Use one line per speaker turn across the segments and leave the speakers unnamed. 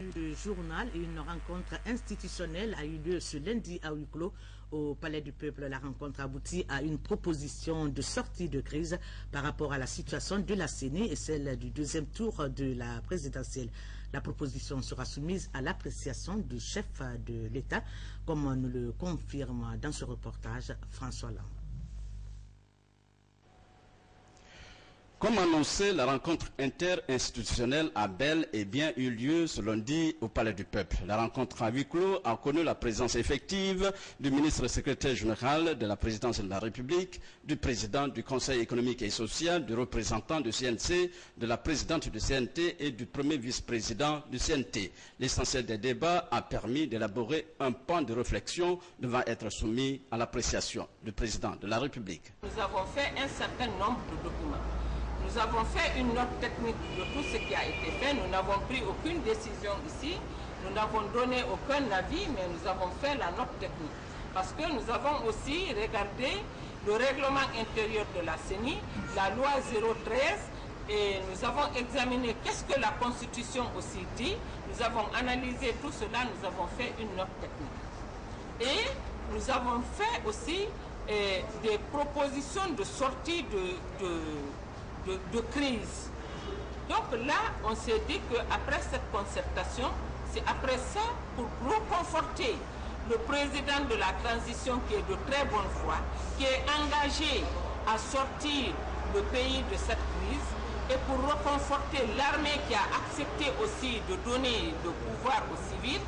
Le journal et une rencontre institutionnelle a eu lieu ce lundi à huis clos au Palais du Peuple. La rencontre aboutit à une proposition de sortie de crise par rapport à la situation de la CENI et celle du deuxième tour de la présidentielle. La proposition sera soumise à l'appréciation du chef de l'État, comme nous le confirme dans ce reportage François Lang.
Comme annoncé, la rencontre interinstitutionnelle a bel et bien eu lieu ce lundi au Palais du Peuple. La rencontre à huis clos a connu la présence effective du ministre secrétaire général de la présidence de la République, du président du Conseil économique et social, du représentant du CNC, de la présidente du CNT et du premier vice-président du CNT. L'essentiel des débats a permis d'élaborer un pan de réflexion devant être soumis à l'appréciation du président de la République.
Nous avons fait un certain nombre de documents. Nous avons fait une note technique de tout ce qui a été fait. Nous n'avons pris aucune décision ici. Nous n'avons donné aucun avis, mais nous avons fait la note technique. Parce que nous avons aussi regardé le règlement intérieur de la CENI, la loi 013, et nous avons examiné qu'est-ce que la Constitution aussi dit. Nous avons analysé tout cela, nous avons fait une note technique. Et nous avons fait aussi des propositions de sortie de crise. Donc là, on s'est dit qu'après cette concertation, c'est après ça, pour reconforter le président de la transition qui est de très bonne foi, qui est engagé à sortir le pays de cette crise, et pour reconforter l'armée qui a accepté aussi de donner le pouvoir aux civils,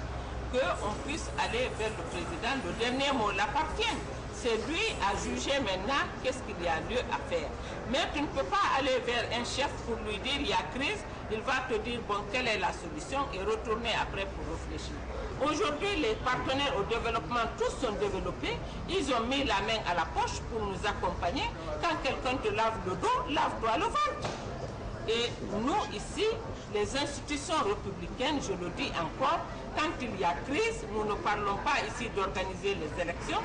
qu'on puisse aller vers le président. Le dernier mot l'appartient. C'est lui à juger maintenant qu'est-ce qu'il y a lieu à faire. Mais tu ne peux pas aller vers un chef pour lui dire il y a crise, il va te dire bon quelle est la solution et retourner après pour réfléchir. Aujourd'hui les partenaires au développement tous sont développés, ils ont mis la main à la poche pour nous accompagner. Quand quelqu'un te lave le dos, lave-toi le ventre. Et nous ici, les institutions républicaines, je le dis encore, quand il y a crise, nous ne parlons pas ici d'organiser les élections,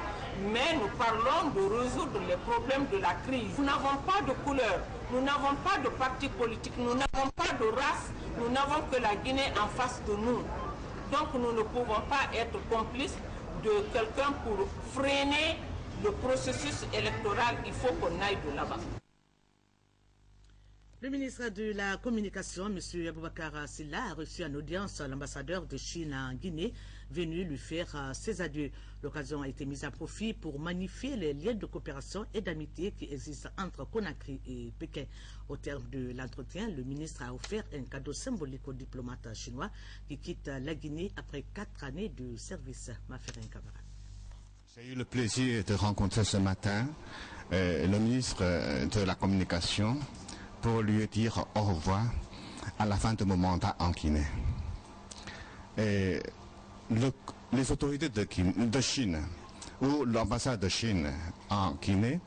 mais nous parlons de résoudre les problèmes de la crise. Nous n'avons pas de couleur, nous n'avons pas de parti politique, nous n'avons pas de race, nous n'avons que la Guinée en face de nous. Donc nous ne pouvons pas être complices de quelqu'un pour freiner le processus électoral, il faut qu'on aille de l'avant.
Le ministre de la Communication, M. Aboubakar Silla, a reçu en audience l'ambassadeur de Chine en Guinée, venu lui faire ses adieux. L'occasion a été mise à profit pour magnifier les liens de coopération et d'amitié qui existent entre Conakry et Pékin. Au terme de l'entretien, le ministre a offert un cadeau symbolique au diplomate chinois qui quitte la Guinée après 4 années de service. Maferin Camara.
J'ai eu le plaisir de rencontrer ce matin le ministre de la Communication pour lui dire au revoir à la fin de mon mandat en Guinée. Et les autorités de Chine ou l'ambassade de Chine en Guinée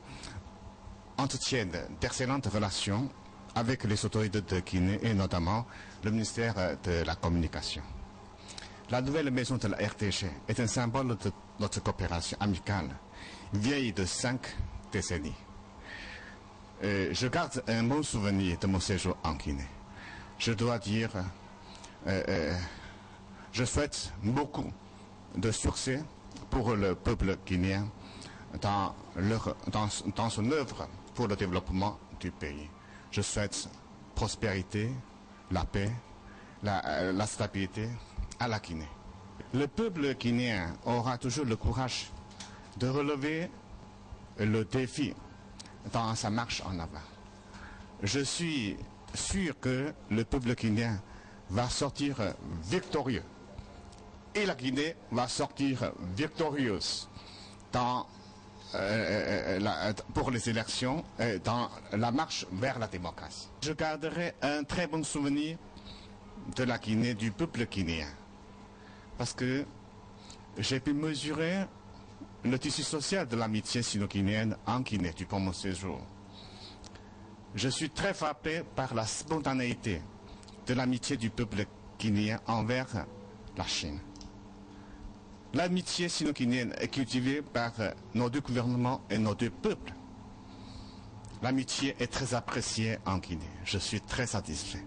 entretiennent d'excellentes relations avec les autorités de Guinée et notamment le ministère de la Communication. La nouvelle maison de la RTG est un symbole de notre coopération amicale, vieille de 5 décennies. Je garde un bon souvenir de mon séjour en Guinée. Je dois dire, je souhaite beaucoup de succès pour le peuple guinéen dans son œuvre pour le développement du pays. Je souhaite prospérité, la paix, la stabilité à la Guinée. Le peuple guinéen aura toujours le courage de relever le défi dans sa marche en avant. Je suis sûr que le peuple guinéen va sortir victorieux et la Guinée va sortir victorieuse pour les élections, dans la marche vers la démocratie. Je garderai un très bon souvenir de la Guinée, du peuple guinéen, parce que j'ai pu mesurer le tissu social de l'amitié sino-guinéenne en Guinée durant mon séjour. Je suis très frappé par la spontanéité de l'amitié du peuple guinéen envers la Chine. L'amitié sino-guinéenne est cultivée par nos deux gouvernements et nos deux peuples. L'amitié est très appréciée en Guinée. Je suis très satisfait.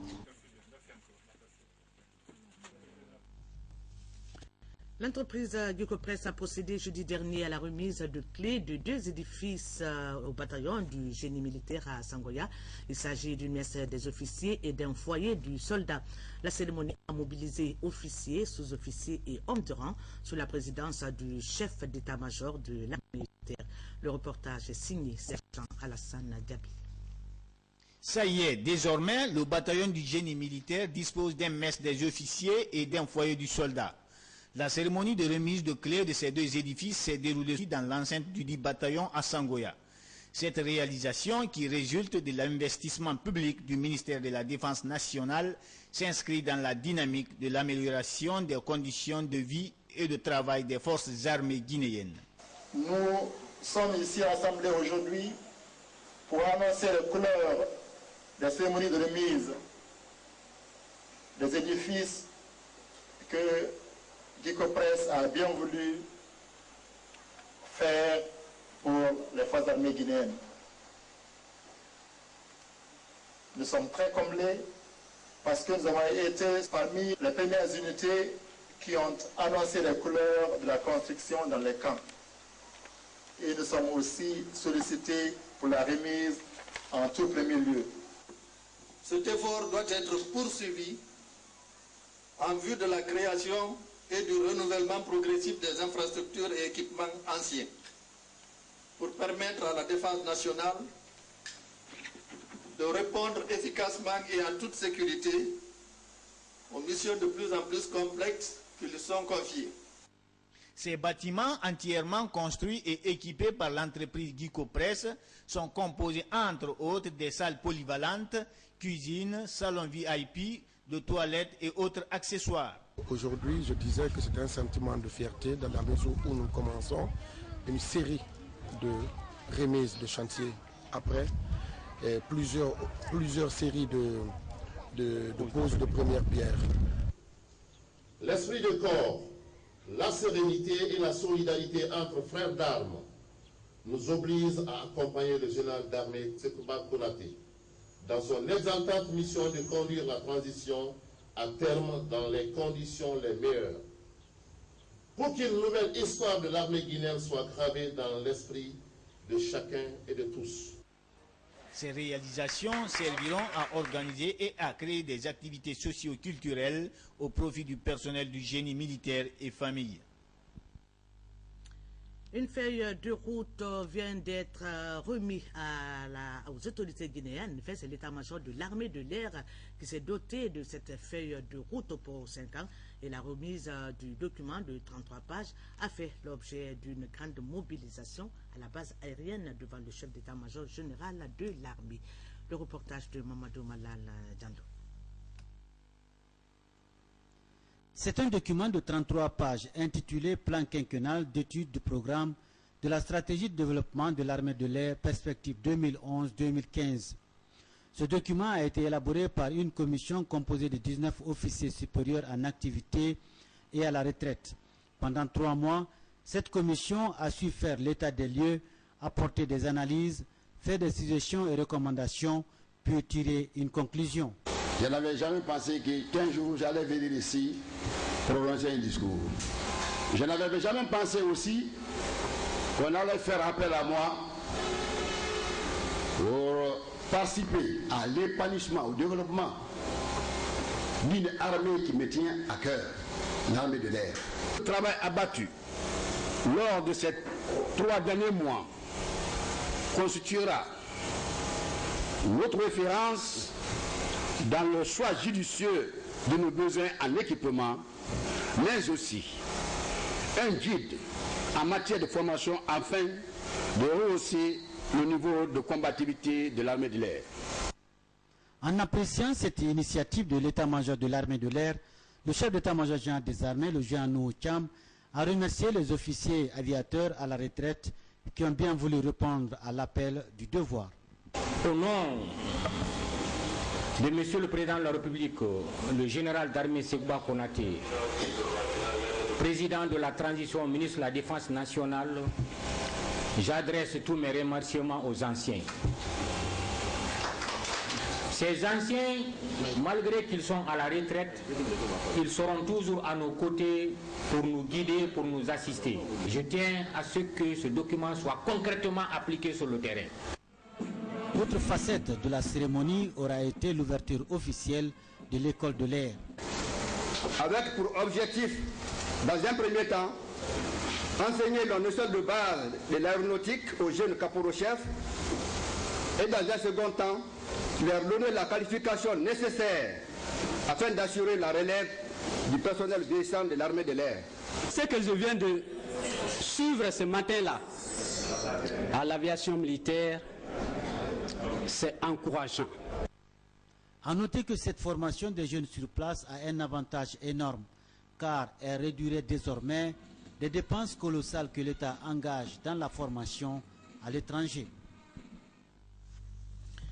L'entreprise Guicopress a procédé jeudi dernier à la remise de clés de 2 édifices au bataillon du génie militaire à Sangoya. Il s'agit d'une messe des officiers et d'un foyer du soldat. La cérémonie a mobilisé officiers, sous-officiers et hommes de rang sous la présidence du chef d'état-major de l'armée militaire. Le reportage est signé Sergent Alassane Diaby.
Ça y est, désormais, le bataillon du génie militaire dispose d'un messe des officiers et d'un foyer du soldat. La cérémonie de remise de clés de ces 2 édifices s'est déroulée dans l'enceinte du dit bataillon à Sangoya. Cette réalisation, qui résulte de l'investissement public du ministère de la Défense nationale, s'inscrit dans la dynamique de l'amélioration des conditions de vie et de travail des forces armées guinéennes.
Nous sommes ici rassemblés aujourd'hui pour annoncer les couleurs des cérémonies de remise des édifices que Guicopress a bien voulu faire pour les forces armées guinéennes. Nous sommes très comblés parce que nous avons été parmi les premières unités qui ont annoncé les couleurs de la construction dans les camps. Et nous sommes aussi sollicités pour la remise en tout premier lieu. Cet effort doit être poursuivi en vue de la création et du renouvellement progressif des infrastructures et équipements anciens pour permettre à la défense nationale de répondre efficacement et en toute sécurité aux missions de plus en plus complexes qui lui sont confiées.
Ces bâtiments entièrement construits et équipés par l'entreprise Guicopress sont composés entre autres des salles polyvalentes, cuisine, salon VIP, de toilettes et autres accessoires.
Aujourd'hui, je disais que c'est un sentiment de fierté dans la mesure où nous commençons une série de remises de chantier après et plusieurs séries de poses de première pierre.
L'esprit de corps, la sérénité et la solidarité entre frères d'armes nous obligent à accompagner le général d'armée Sekouba Konaté dans son exaltante mission de conduire la transition à terme dans les conditions les meilleures, pour qu'une nouvelle histoire de l'armée guinéenne soit gravée dans l'esprit de chacun et de tous.
Ces réalisations serviront à organiser et à créer des activités socio-culturelles au profit du personnel du génie militaire et famille.
Une feuille de route vient d'être remise aux autorités guinéennes. En fait, c'est l'état-major de l'armée de l'air qui s'est doté de cette feuille de route pour 5 ans. Et la remise du document de 33 pages a fait l'objet d'une grande mobilisation à la base aérienne devant le chef d'état-major général de l'armée. Le reportage de Mamadou Malal Djando.
C'est un document de 33 pages intitulé Plan quinquennal d'études de programme de la stratégie de développement de l'armée de l'air perspective 2011-2015. Ce document a été élaboré par une commission composée de 19 officiers supérieurs en activité et à la retraite. Pendant 3 mois, cette commission a su faire l'état des lieux, apporter des analyses, faire des suggestions et recommandations, puis tirer une conclusion.
Je n'avais jamais pensé qu'un jour j'allais venir ici prononcer un discours. Je n'avais jamais pensé aussi qu'on allait faire appel à moi pour participer à l'épanouissement, au développement d'une armée qui me tient à cœur, l'armée de l'air. Le travail abattu lors de ces 3 derniers mois constituera notre référence dans le choix judicieux de nos besoins en équipement, mais aussi un guide en matière de formation afin de rehausser le niveau de combativité de l'armée de l'air.
En appréciant cette initiative de l'état-major de l'armée de l'air, le chef d'état-major général des armées, le général Nou Thiam, a remercié les officiers aviateurs à la retraite qui ont bien voulu répondre à l'appel du devoir.
Au nom de Monsieur le Président de la République, le général d'armée Sekouba Konaté, président de la transition, ministre de la Défense nationale, j'adresse tous mes remerciements aux anciens. Ces anciens, malgré qu'ils sont à la retraite, ils seront toujours à nos côtés pour nous guider, pour nous assister. Je tiens à ce que ce document soit concrètement appliqué sur le terrain.
Autre facette de la cérémonie aura été l'ouverture officielle de l'école de l'air.
Avec pour objectif, dans un premier temps, enseigner la notion de base de l'aéronautique aux jeunes caporaux-chefs et dans un second temps, leur donner la qualification nécessaire afin d'assurer la relève du personnel vieillissant de l'armée de l'air.
Ce que je viens de suivre ce matin-là à l'aviation militaire, c'est encourageant.
A noter que cette formation des jeunes sur place a un avantage énorme, car elle réduirait désormais les dépenses colossales que l'État engage dans la formation à l'étranger.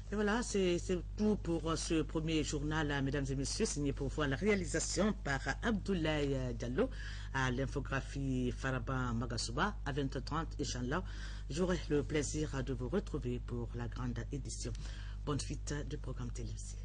Et voilà, c'est tout pour ce premier journal, mesdames et messieurs, signé pour vous à la réalisation par Abdoulaye Diallo, à l'infographie Faraba Magasuba, à 20h30, Inch'Allah. J'aurai le plaisir de vous retrouver pour la grande édition. Bonne suite du programme télévisé.